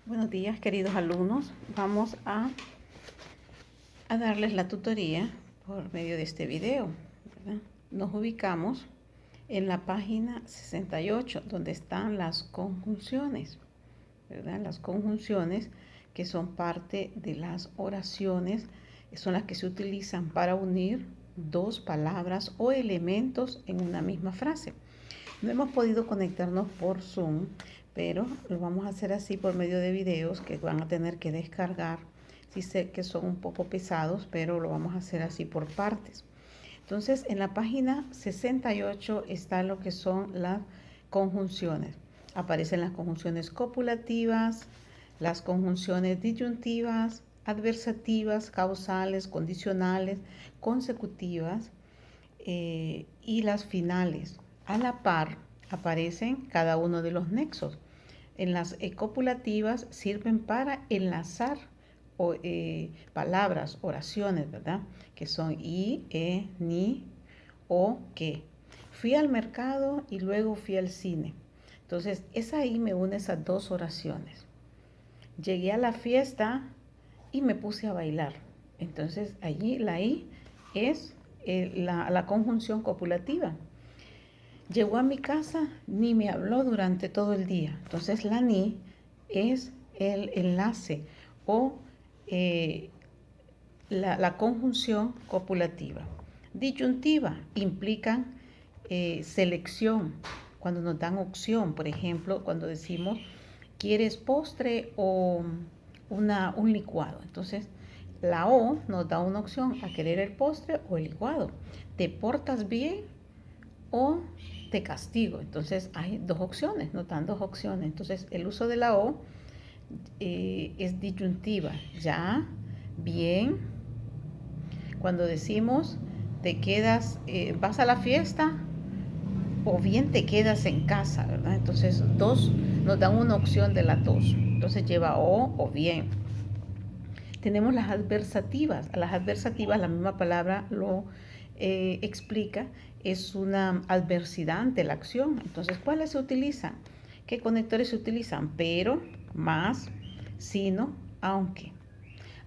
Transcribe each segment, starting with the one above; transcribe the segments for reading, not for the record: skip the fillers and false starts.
Buenos días, queridos alumnos. Vamos a darles la tutoría por medio de este video, ¿verdad? Nos ubicamos en la página 68, donde están las conjunciones, ¿verdad? Las conjunciones que son parte de las oraciones, son las que se utilizan para unir dos palabras o elementos en una misma frase. No hemos podido conectarnos por Zoom, pero lo vamos a hacer así por medio de videos que van a tener que descargar. Sí sé que son un poco pesados, pero lo vamos a hacer así por partes. Entonces, en la página 68 está lo que son las conjunciones. Aparecen las conjunciones copulativas, las conjunciones disyuntivas, adversativas, causales, condicionales, consecutivas y las finales. A la par aparecen cada uno de los nexos. En las copulativas sirven para enlazar palabras, oraciones, ¿verdad? Que son y, ni, o, que. Fui al mercado y luego fui al cine. Entonces, es ahí me une esas dos oraciones. Llegué a la fiesta y me puse a bailar. Entonces, allí la i es la conjunción copulativa. Llegó a mi casa, ni me habló durante todo el día. Entonces la ni es el enlace o la conjunción copulativa. Disyuntiva implican selección, cuando nos dan opción. Por ejemplo, cuando decimos, ¿quieres postre o un licuado? Entonces, la O nos da una opción a querer el postre o el licuado. ¿Te portas bien o te castigo? Entonces hay dos opciones, nos dan dos opciones. Entonces el uso de la O es disyuntiva. Ya, bien. Cuando decimos te quedas, vas a la fiesta o bien te quedas en casa, ¿verdad? Entonces dos nos dan una opción de las dos. Entonces lleva o bien. Tenemos las adversativas. A las adversativas la misma palabra lo explica, es una adversidad ante la acción. Entonces, ¿cuáles se utilizan? ¿Qué conectores se utilizan? Pero, más, sino, aunque.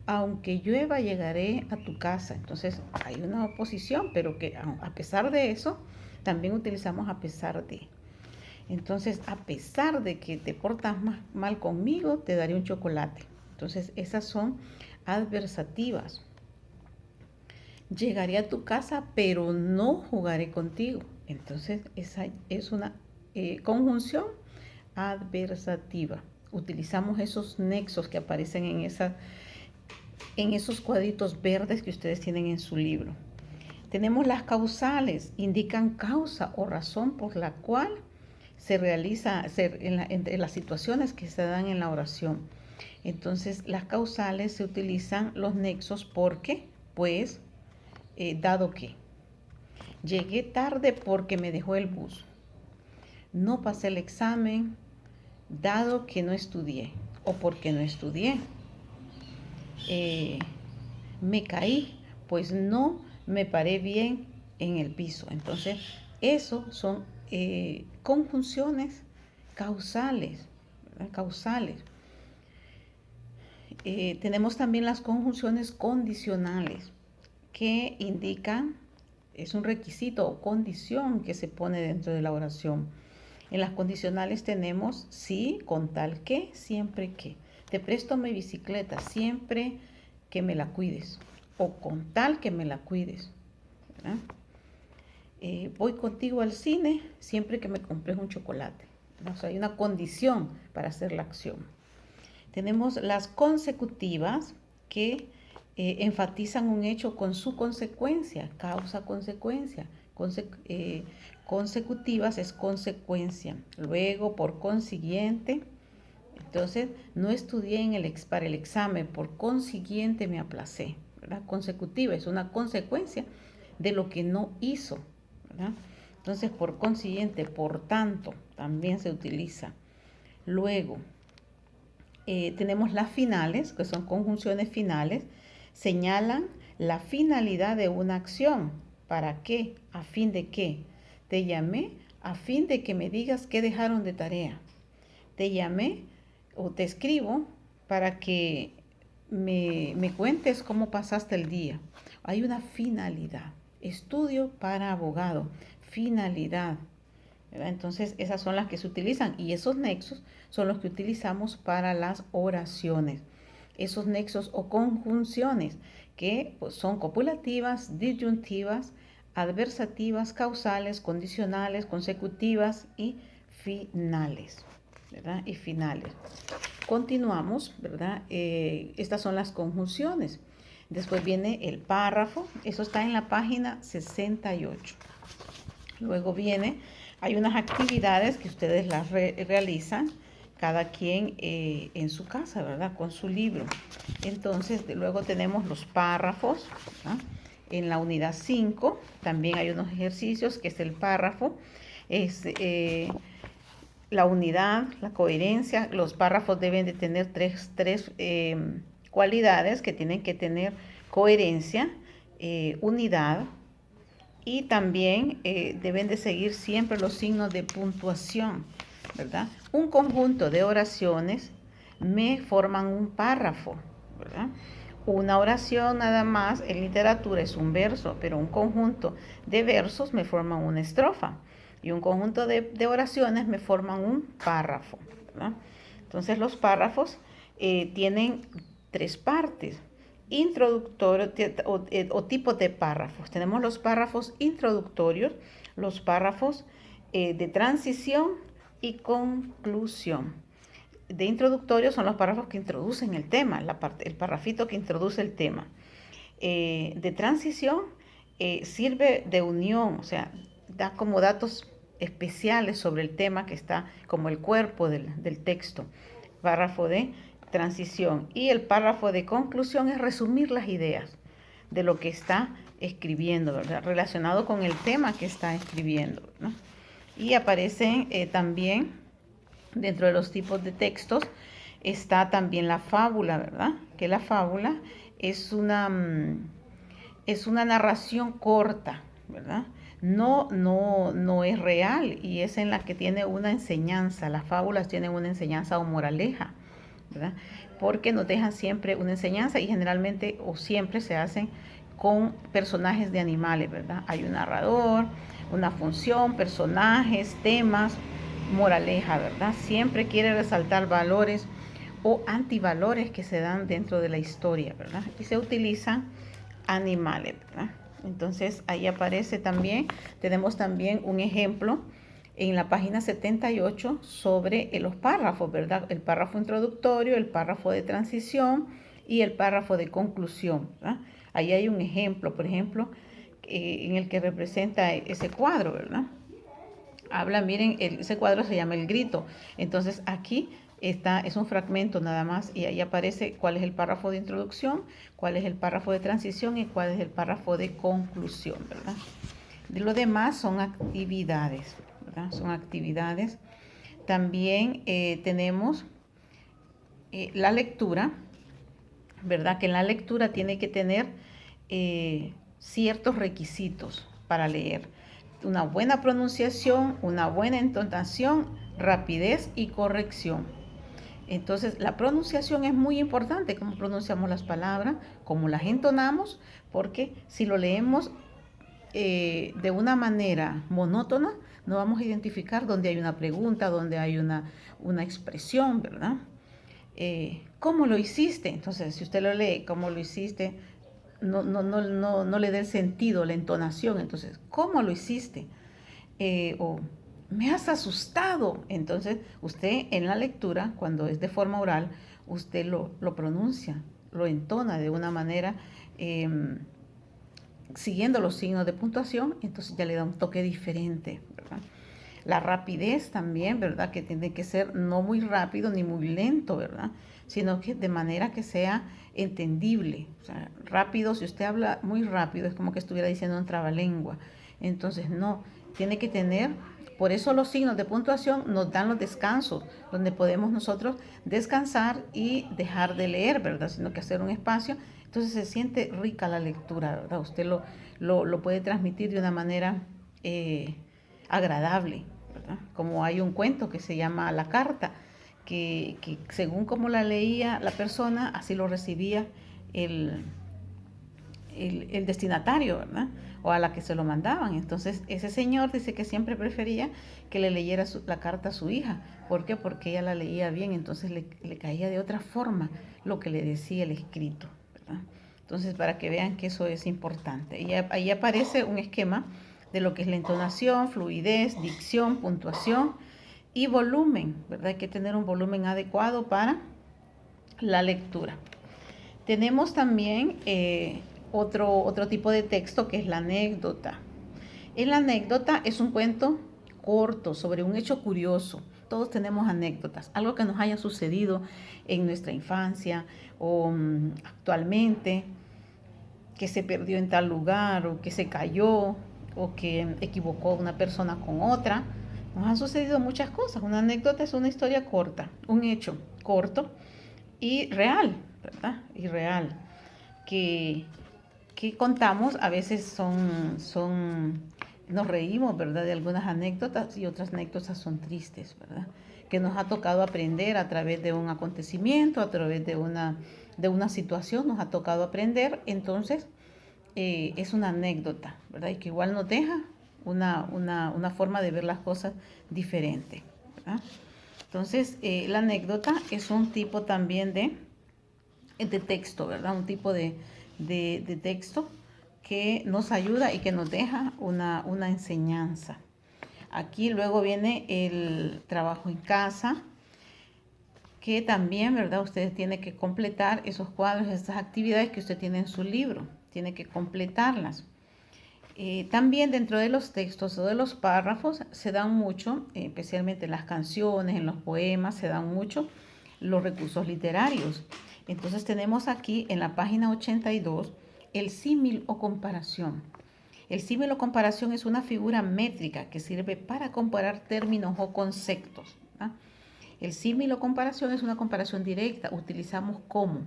Aunque llueva, llegaré a tu casa. Entonces, hay una oposición, pero que a pesar de eso, también utilizamos a pesar de. Entonces, a pesar de que te portas mal conmigo, te daré un chocolate. Entonces, esas son adversativas. Llegaré a tu casa, pero no jugaré contigo. Entonces, esa es una conjunción adversativa. Utilizamos esos nexos que aparecen en esos cuadritos verdes que ustedes tienen en su libro. Tenemos las causales, indican causa o razón por la cual se realiza entre las situaciones que se dan en la oración. Entonces, las causales se utilizan los nexos porque, pues, dado que. Llegué tarde porque me dejó el bus. No pasé el examen dado que no estudié o porque no estudié. Me caí, pues no me paré bien en el piso. Entonces, eso son conjunciones causales, ¿verdad? Causales. Tenemos también las conjunciones condicionales, que indican, es un requisito o condición que se pone dentro de la oración. En las condicionales tenemos sí, con tal que, siempre que. Te presto mi bicicleta, siempre que me la cuides. O con tal que me la cuides, ¿verdad? Voy contigo al cine, siempre que me compres un chocolate, ¿verdad? O sea, hay una condición para hacer la acción. Tenemos las consecutivas, que enfatizan un hecho con su consecuencia, causa-consecuencia. Consecutivas es consecuencia. Luego, por consiguiente, entonces, no estudié para el examen, por consiguiente me aplacé, ¿verdad? Consecutiva es una consecuencia de lo que no hizo, ¿verdad? Entonces, por consiguiente, por tanto, también se utiliza. Luego, tenemos las finales, que son conjunciones finales, señalan la finalidad de una acción. ¿Para qué? ¿A fin de qué? Te llamé a fin de que me digas qué dejaron de tarea. Te llamé o te escribo para que me cuentes cómo pasaste el día. Hay una finalidad. Estudio para abogado. Finalidad. ¿Verdad? Entonces, esas son las que se utilizan y esos nexos son los que utilizamos para las oraciones. Esos nexos o conjunciones que pues, son copulativas, disyuntivas, adversativas, causales, condicionales, consecutivas y finales. ¿Verdad? Y finales. Continuamos, ¿verdad? Estas son las conjunciones. Después viene el párrafo, eso está en la página 68. Luego viene, hay unas actividades que ustedes las realizan, cada quien en su casa, ¿verdad? Con su libro. Entonces, luego tenemos los párrafos, ¿verdad? En la unidad 5 también hay unos ejercicios, que es el párrafo, es la unidad, la coherencia. Los párrafos deben de tener tres cualidades que tienen que tener: coherencia, unidad, y también deben de seguir siempre los signos de puntuación, ¿verdad? Un conjunto de oraciones me forman un párrafo, ¿verdad? Una oración nada más en literatura es un verso, pero un conjunto de versos me forman una estrofa y un conjunto de oraciones me forman un párrafo, ¿verdad? Entonces los párrafos tienen tres partes: introductorio o tipos de párrafos. Tenemos los párrafos introductorios, los párrafos de transición y conclusión. De introductorio son los párrafos que introducen el tema, el parrafito que introduce el tema. De transición sirve de unión, o sea, da como datos especiales sobre el tema que está como el cuerpo del texto. Párrafo de transición. Y el párrafo de conclusión es resumir las ideas de lo que está escribiendo, ¿verdad? Relacionado con el tema que está escribiendo, ¿no? Y aparecen también dentro de los tipos de textos está también la fábula, ¿verdad? Que la fábula es es una narración corta, ¿verdad? No es real y es en la que tiene una enseñanza. Las fábulas tienen una enseñanza o moraleja, ¿verdad? Porque nos dejan siempre una enseñanza y generalmente o siempre se hacen con personajes de animales, ¿verdad? Hay un narrador, una función, personajes, temas, moraleja, ¿verdad? Siempre quiere resaltar valores o antivalores que se dan dentro de la historia, ¿verdad? Y se utilizan animales, ¿verdad? Entonces ahí aparece también, tenemos también un ejemplo en la página 78 sobre los párrafos, ¿verdad? El párrafo introductorio, el párrafo de transición y el párrafo de conclusión, ¿verdad? Ahí hay un ejemplo, por ejemplo, en el que representa ese cuadro, ¿verdad? Habla, miren, ese cuadro se llama El Grito. Entonces aquí es un fragmento nada más y ahí aparece cuál es el párrafo de introducción, cuál es el párrafo de transición y cuál es el párrafo de conclusión, ¿verdad? De lo demás son actividades, ¿verdad? Son actividades. También tenemos la lectura, ¿verdad? Que en la lectura tiene que tener ciertos requisitos para leer: una buena pronunciación, una buena entonación, rapidez y corrección. Entonces, la pronunciación es muy importante, cómo pronunciamos las palabras, cómo las entonamos, porque si lo leemos de una manera monótona, no vamos a identificar dónde hay una pregunta, dónde hay una expresión, ¿verdad? ¿Cómo lo hiciste? Entonces, si usted lo lee, ¿cómo lo hiciste? No le dé el sentido, la entonación. Entonces, ¿cómo lo hiciste? O me has asustado. Entonces, usted en la lectura, cuando es de forma oral, usted lo pronuncia, lo entona de una manera siguiendo los signos de puntuación, entonces ya le da un toque diferente, ¿verdad? La rapidez también, ¿verdad? Que tiene que ser no muy rápido ni muy lento, ¿verdad? Sino que de manera que sea entendible. O sea, rápido, si usted habla muy rápido, es como que estuviera diciendo un trabalengua. Entonces, no, tiene que tener, por eso los signos de puntuación nos dan los descansos, donde podemos nosotros descansar y dejar de leer, ¿verdad? Sino que hacer un espacio. Entonces se siente rica la lectura, ¿verdad? Usted lo puede transmitir de una manera agradable, ¿verdad? Como hay un cuento que se llama La Carta, que según como la leía la persona, así lo recibía el, el destinatario, ¿verdad? O a la que se lo mandaban. Entonces, ese señor dice que siempre prefería que le leyera la carta a su hija. ¿Por qué? Porque ella la leía bien, entonces le caía de otra forma lo que le decía el escrito, ¿verdad? Entonces, para que vean que eso es importante. Y ahí aparece un esquema de lo que es la entonación, fluidez, dicción, puntuación y volumen, ¿verdad? Hay que tener un volumen adecuado para la lectura. Tenemos también otro tipo de texto que es la anécdota. La anécdota es un cuento corto sobre un hecho curioso. Todos tenemos anécdotas, algo que nos haya sucedido en nuestra infancia o actualmente, que se perdió en tal lugar o que se cayó o que equivocó una persona con otra. Nos han sucedido muchas cosas. Una anécdota es una historia corta, un hecho corto y real, ¿verdad? Y real, que, que contamos, a veces nos reímos, ¿verdad? De algunas anécdotas y otras anécdotas son tristes, ¿verdad? Que nos ha tocado aprender a través de un acontecimiento, a través de una situación, nos ha tocado aprender, entonces es una anécdota, ¿verdad? Y que igual nos deja una forma de ver las cosas diferente, ¿verdad? Entonces, la anécdota es un tipo también de texto, ¿verdad? Un tipo de texto que nos ayuda y que nos deja una enseñanza. Aquí luego viene el trabajo en casa, que también, ¿verdad? Usted tiene que completar esos cuadros, esas actividades que usted tiene en su libro, tiene que completarlas. También dentro de los textos o de los párrafos se dan mucho, especialmente en las canciones, en los poemas, se dan mucho los recursos literarios. Entonces tenemos aquí en la página 82 el símil o comparación. El símil o comparación es una figura métrica que sirve para comparar términos o conceptos, ¿verdad? El símil o comparación es una comparación directa. Utilizamos como,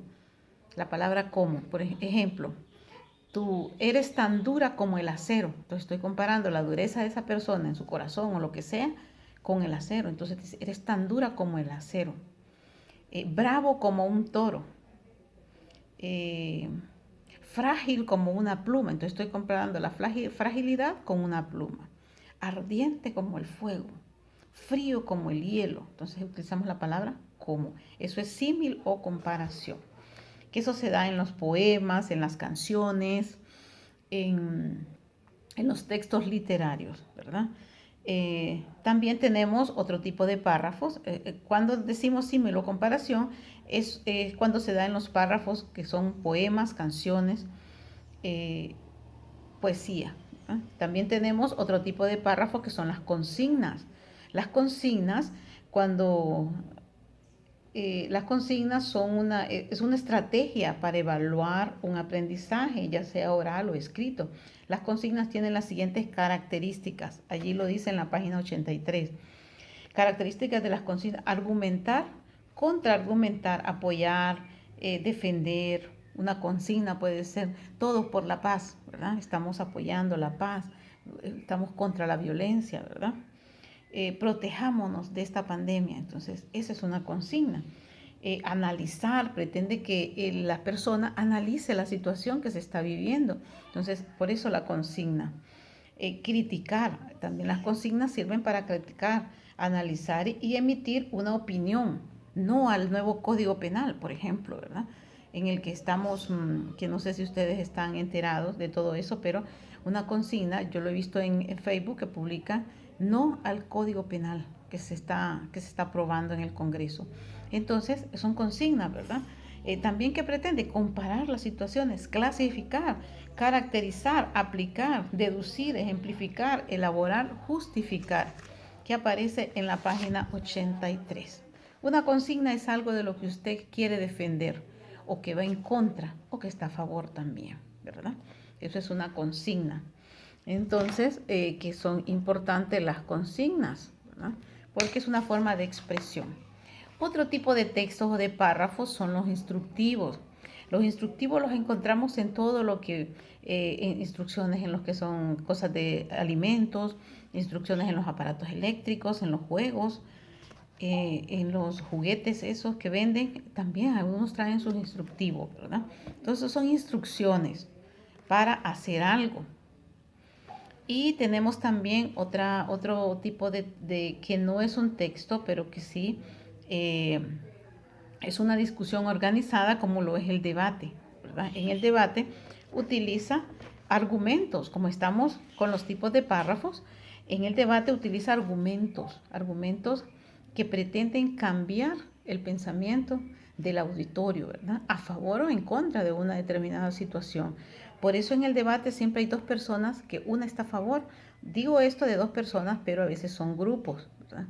la palabra como. Por ejemplo, tú eres tan dura como el acero. Entonces estoy comparando la dureza de esa persona en su corazón o lo que sea con el acero. Entonces eres tan dura como el acero. Bravo como un toro. Eh, Frágil como una pluma. Entonces estoy comparando la fragilidad con una pluma. Ardiente como el fuego. Frío como el hielo. Entonces utilizamos la palabra como. Eso es símil o comparación. Que eso se da en los poemas, en las canciones, en, en los textos literarios, ¿verdad? También tenemos otro tipo de párrafos. Cuando decimos símil o comparación, es cuando se da en los párrafos que son poemas, canciones, eh, poesía. También tenemos otro tipo de párrafo que son las consignas. Las consignas, cuando las consignas es una estrategia para evaluar un aprendizaje, ya sea oral o escrito. Las consignas tienen las siguientes características. Allí lo dice en la página 83. Características de las consignas: argumentar, contraargumentar, apoyar, defender. Una consigna puede ser todos por la paz, ¿verdad? Estamos apoyando la paz, estamos contra la violencia, ¿verdad? Protejámonos de esta pandemia. Entonces, esa es una consigna. Analizar, pretende que la persona analice la situación que se está viviendo. Entonces, por eso la consigna. Criticar, también las consignas sirven para criticar, analizar y emitir una opinión, no al nuevo Código Penal, por ejemplo, ¿verdad? En el que estamos, que no sé si ustedes están enterados de todo eso, pero una consigna, yo lo he visto en Facebook que publica no al Código Penal que se está aprobando en el Congreso. Entonces, son consignas, ¿verdad? También que pretende comparar las situaciones, clasificar, caracterizar, aplicar, deducir, ejemplificar, elaborar, justificar, que aparece en la página 83. Una consigna es algo de lo que usted quiere defender o que va en contra o que está a favor también, ¿verdad? Eso es una consigna. Entonces, que son importantes las consignas, ¿verdad? Porque es una forma de expresión. Otro tipo de textos o de párrafos son los instructivos. Los instructivos los encontramos en todo lo que, instrucciones en los que son cosas de alimentos, instrucciones en los aparatos eléctricos, en los juegos. en los juguetes esos que venden, también algunos traen sus instructivos, ¿verdad? Entonces son instrucciones para hacer algo. Y tenemos también otro tipo de que no es un texto, pero que sí eh, es una discusión organizada como lo es el debate, ¿verdad? En el debate utiliza argumentos, como estamos con los tipos de párrafos, en el debate utiliza argumentos que pretenden cambiar el pensamiento del auditorio, ¿verdad? A favor o en contra de una determinada situación. Por eso en el debate siempre hay dos personas que una está a favor. Digo esto de dos personas, pero a veces son grupos, ¿verdad?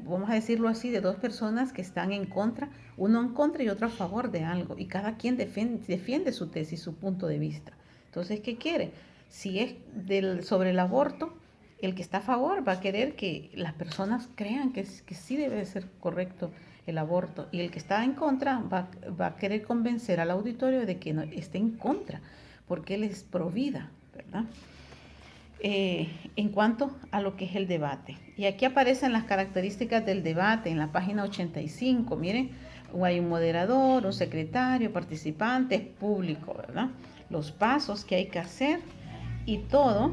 Vamos a decirlo así, de dos personas que están en contra, uno en contra y otro a favor de algo, y cada quien defiende su tesis, su punto de vista. Entonces, ¿qué quiere? Si es sobre el aborto, el que está a favor va a querer que las personas crean que sí debe ser correcto el aborto, y el que está en contra va a querer convencer al auditorio de que no, esté en contra, porque él es pro vida, ¿verdad? En cuanto a lo que es el debate. Y aquí aparecen las características del debate en la página 85. Miren, hay un moderador, un secretario, participantes, público, ¿verdad? Los pasos que hay que hacer y todo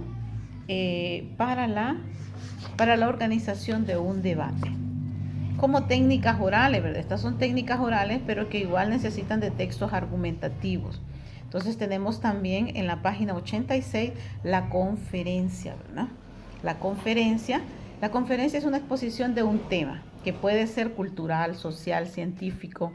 para la organización de un debate. Como técnicas orales, ¿verdad? Estas son técnicas orales, pero que igual necesitan de textos argumentativos. Entonces tenemos también en la página 86 la conferencia, ¿verdad? La conferencia es una exposición de un tema que puede ser cultural, social, científico,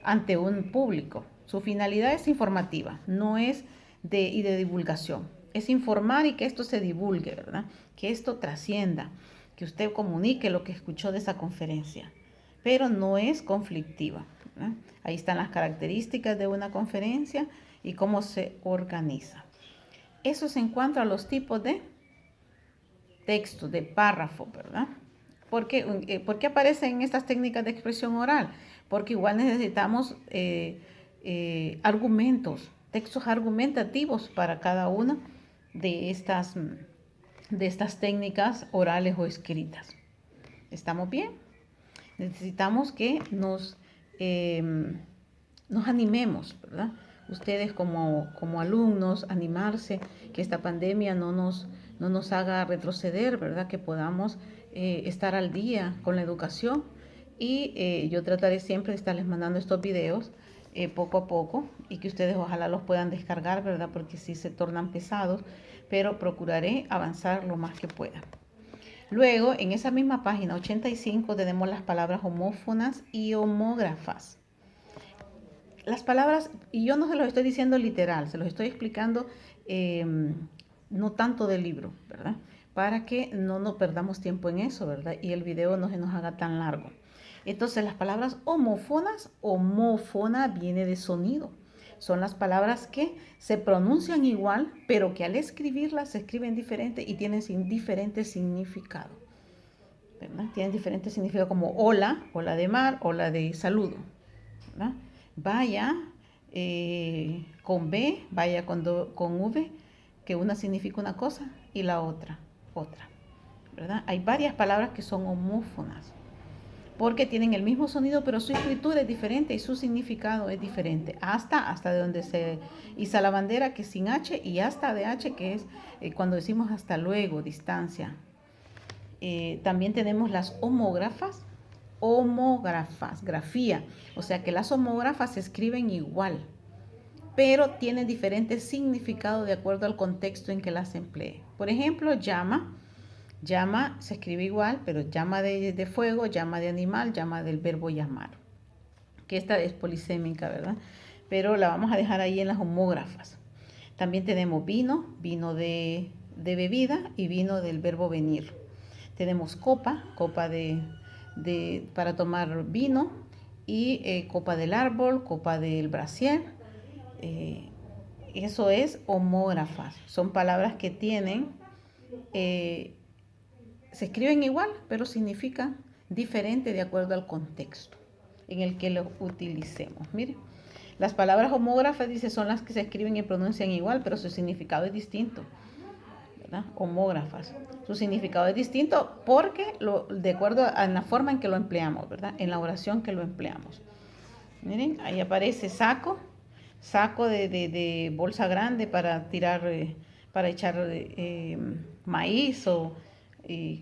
ante un público. Su finalidad es informativa, no es de divulgación. Es informar y que esto se divulgue, ¿verdad? Que esto trascienda, que usted comunique lo que escuchó de esa conferencia, pero no es conflictiva, ¿verdad? Ahí están las características de una conferencia y cómo se organiza. Eso es en cuanto a los tipos de texto, de párrafo, ¿verdad? ¿Por qué aparecen estas técnicas de expresión oral? Porque igual necesitamos argumentos, textos argumentativos para cada una de estas técnicas orales o escritas. ¿Estamos bien? Necesitamos que nos animemos, ¿verdad? Ustedes como alumnos, animarse, que esta pandemia no nos haga retroceder, ¿verdad? Que podamos estar al día con la educación. Y yo trataré siempre de estarles mandando estos videos poco a poco, y que ustedes ojalá los puedan descargar, ¿verdad? Porque sí se tornan pesados, pero procuraré avanzar lo más que pueda. Luego, en esa misma página 85 tenemos las palabras homófonas y homógrafas. Las palabras, y yo no se los estoy diciendo literal, se los estoy explicando no tanto del libro, ¿verdad? Para que no nos perdamos tiempo en eso, ¿verdad? Y el video no se nos haga tan largo. Entonces, las palabras homófonas, homófona viene de sonido. Son las palabras que se pronuncian igual, pero que al escribirlas se escriben diferente y tienen diferente significado, ¿verdad? Tienen diferentes significados, como hola, hola de mar, hola de saludo, ¿verdad? Vaya con B, vaya con V, que una significa una cosa y la otra, ¿verdad? Hay varias palabras que son homófonas, porque tienen el mismo sonido, pero su escritura es diferente y su significado es diferente. Hasta de donde se iza la bandera, que es sin H, y hasta de H, que es cuando decimos hasta luego, distancia. También tenemos las homógrafas, grafía, o sea que las homógrafas se escriben igual, pero tienen diferentes significados de acuerdo al contexto en que las emplee. Por ejemplo, llama se escribe igual, pero llama de fuego, llama de animal, llama del verbo llamar, que esta es polisémica, ¿verdad? Pero la vamos a dejar ahí en las homógrafas. También tenemos vino de bebida, y vino del verbo venir. Tenemos copa para tomar vino, y copa del árbol, copa del brasier. Eso es homógrafas. Son palabras que se escriben igual, pero significan diferente de acuerdo al contexto en el que lo utilicemos. Miren, las palabras homógrafas, dice, son las que se escriben y pronuncian igual, pero su significado es distinto, ¿verdad? Homógrafas. Su significado es distinto porque de acuerdo a la forma en que lo empleamos, ¿verdad? En la oración que lo empleamos. Miren, ahí aparece saco, saco de bolsa grande para tirar, para echar maíz o eh,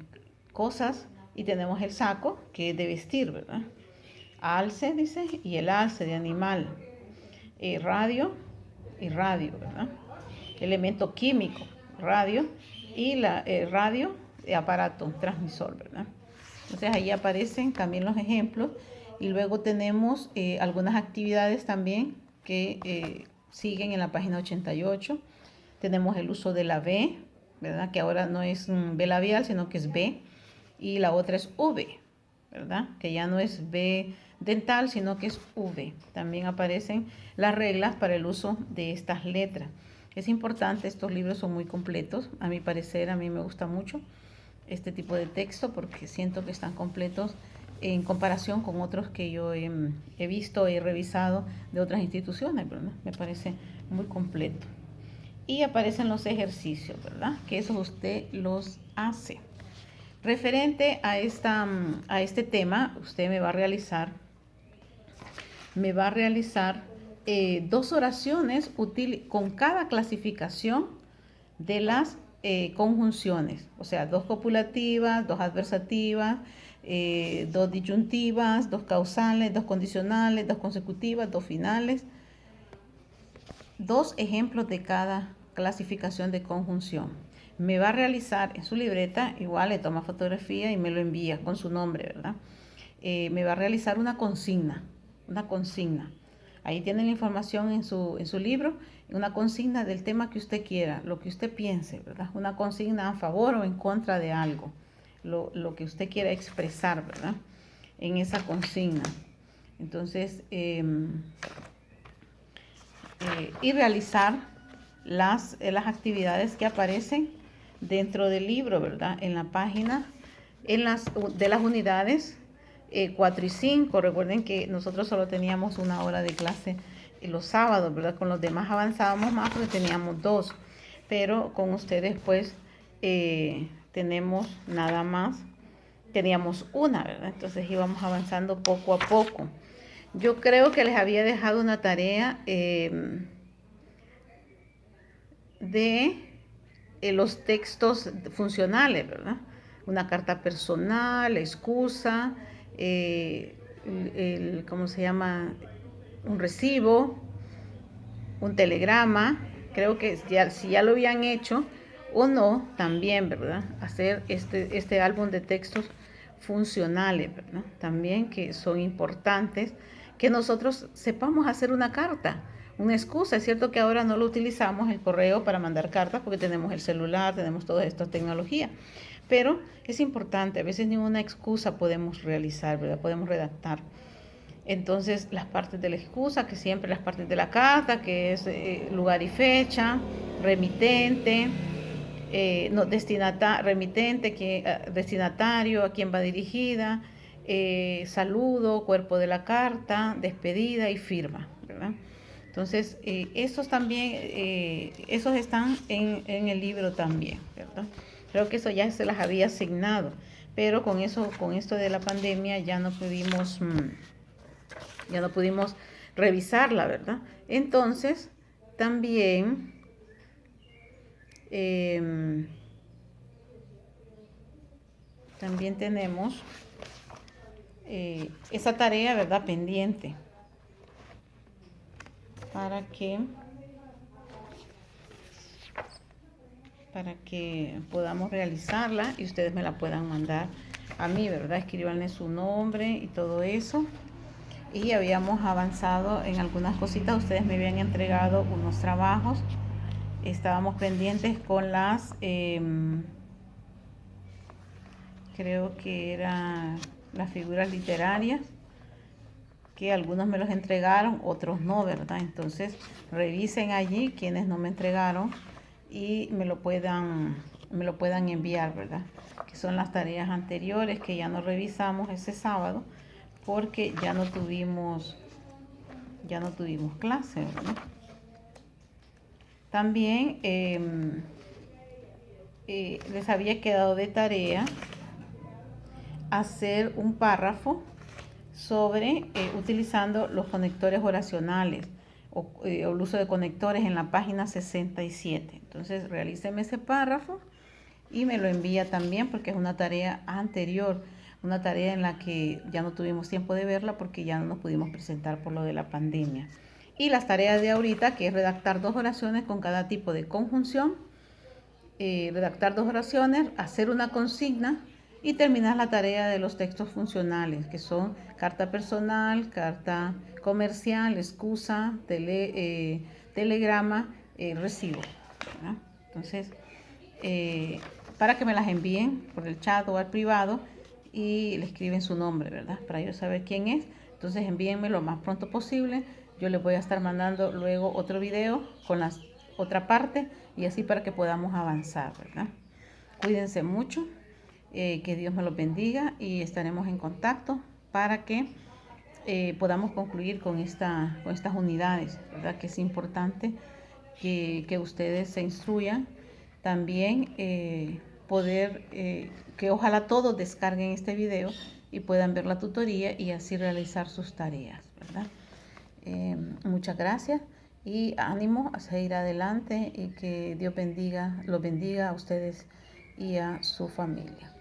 cosas. Y tenemos el saco que es de vestir, ¿verdad? Alce, dice, y el alce de animal. Radio y radio, ¿verdad? Elemento químico, radio, y la radio de aparato transmisor, ¿verdad? Entonces ahí aparecen también los ejemplos y luego tenemos algunas actividades también que siguen en la página 88. Tenemos el uso de la B, ¿verdad? Que ahora no es B labial, sino que es B, y la otra es V, ¿verdad? Que ya no es B dental, sino que es V. También aparecen las reglas para el uso de estas letras. Es importante, estos libros son muy completos, a mi parecer, a mí me gusta mucho este tipo de texto porque siento que están completos en comparación con otros que yo he visto, he revisado de otras instituciones, ¿verdad? Me parece muy completo. Y aparecen los ejercicios, ¿verdad? Que eso usted los hace. Referente a este tema, usted me va a realizar 2 oraciones con cada clasificación de las conjunciones, o sea, 2 copulativas, 2 adversativas, 2 disyuntivas, 2 causales, 2 condicionales, 2 consecutivas, 2 finales, 2 ejemplos de cada clasificación de conjunción. Me va a realizar en su libreta, igual le toma fotografía y me lo envía con su nombre, ¿verdad? Me va a realizar una consigna. Ahí tiene la información en su libro, una consigna del tema que usted quiera, lo que usted piense, ¿verdad? Una consigna a favor o en contra de algo, lo que usted quiera expresar, ¿verdad? En esa consigna. Entonces, y realizar las actividades que aparecen dentro del libro, ¿verdad? En la página, de las unidades 4 y 5. Recuerden que nosotros solo teníamos 1 hora de clase los sábados, ¿verdad? Con los demás avanzábamos más porque teníamos 2. Pero con ustedes, pues, tenemos nada más. Teníamos 1, ¿verdad? Entonces íbamos avanzando poco a poco. Yo creo que les había dejado una tarea de los textos funcionales, ¿verdad? Una carta personal, excusa, ¿cómo se llama? Un recibo, un telegrama. Creo que si ya lo habían hecho o no, también, ¿verdad? Hacer este álbum de textos funcionales, ¿verdad? También que son importantes que nosotros sepamos hacer una carta, una excusa. Es cierto que ahora no lo utilizamos el correo para mandar cartas porque tenemos el celular, tenemos toda esta tecnología, pero es importante, a veces ninguna excusa podemos realizar, ¿verdad? Podemos redactar. Entonces, las partes de la excusa, que siempre las partes de la carta, que es lugar y fecha, remitente, remitente, destinatario, a quién va dirigida, saludo, cuerpo de la carta, despedida y firma, ¿verdad? Entonces, esos también, esos están en el libro también, ¿verdad? Creo que eso ya se las había asignado, pero con esto de la pandemia ya no pudimos revisarla, ¿verdad? Entonces, también tenemos esa tarea, ¿verdad? Pendiente para que podamos realizarla y ustedes me la puedan mandar a mí, ¿verdad? Escríbanle su nombre y todo eso. Y habíamos avanzado en algunas cositas, ustedes me habían entregado unos trabajos, estábamos pendientes con creo que eran las figuras literarias, que algunos me los entregaron, otros no, ¿verdad? Entonces revisen allí quienes no me entregaron y me lo puedan enviar, ¿verdad? Que son las tareas anteriores que ya no revisamos ese sábado porque ya no tuvimos clase, ¿verdad? También les había quedado de tarea hacer un párrafo sobre utilizando los conectores oracionales o el uso de conectores en la página 67. Entonces realíceme ese párrafo y me lo envía también porque es una tarea anterior, una tarea en la que ya no tuvimos tiempo de verla porque ya no nos pudimos presentar por lo de la pandemia. Y las tareas de ahorita, que es redactar 2 oraciones con cada tipo de conjunción, redactar 2 oraciones, hacer una consigna y terminar la tarea de los textos funcionales, que son carta personal, carta comercial, excusa, telegrama, recibo, ¿verdad? Entonces, para que me las envíen por el chat o al privado y le escriben su nombre, ¿verdad? Para yo saber quién es. Entonces envíenme lo más pronto posible. Yo les voy a estar mandando luego otro video con la otra parte y así para que podamos avanzar, ¿verdad? Cuídense mucho, que Dios me los bendiga y estaremos en contacto para que podamos concluir con estas unidades, ¿verdad? Que es importante que ustedes se instruyan. También poder, que ojalá todos descarguen este video y puedan ver la tutoría y así realizar sus tareas, ¿verdad? Muchas gracias y ánimo a seguir adelante y que Dios bendiga, los bendiga a ustedes y a su familia.